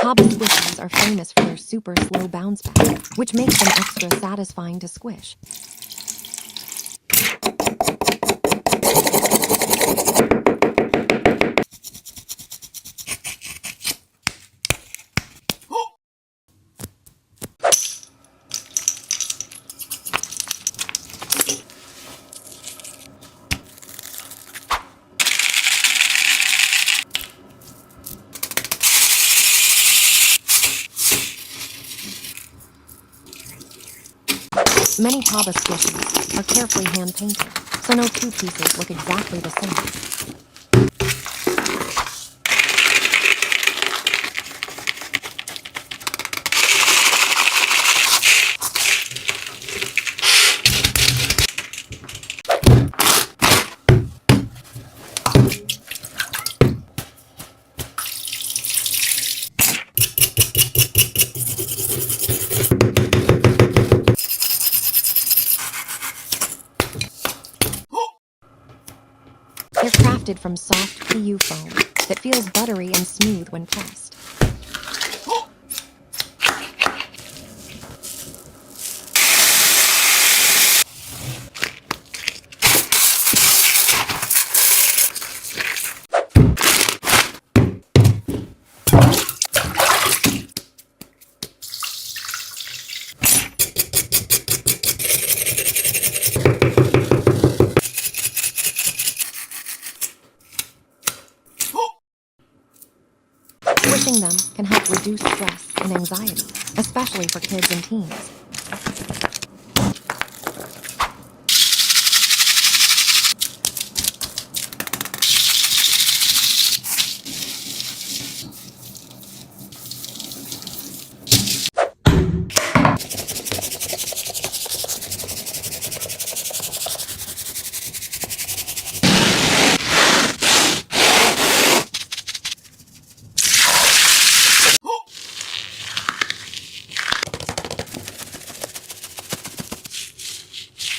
Tabasquishies are famous for their super slow bounce back, which makes them extra satisfying to squish. Many tabaSquishies are carefully hand-painted, so no two pieces look exactly the same. They're crafted from soft PU foam that feels buttery and smooth when pressed. Squishing them can help reduce stress and anxiety, especially for kids and teens.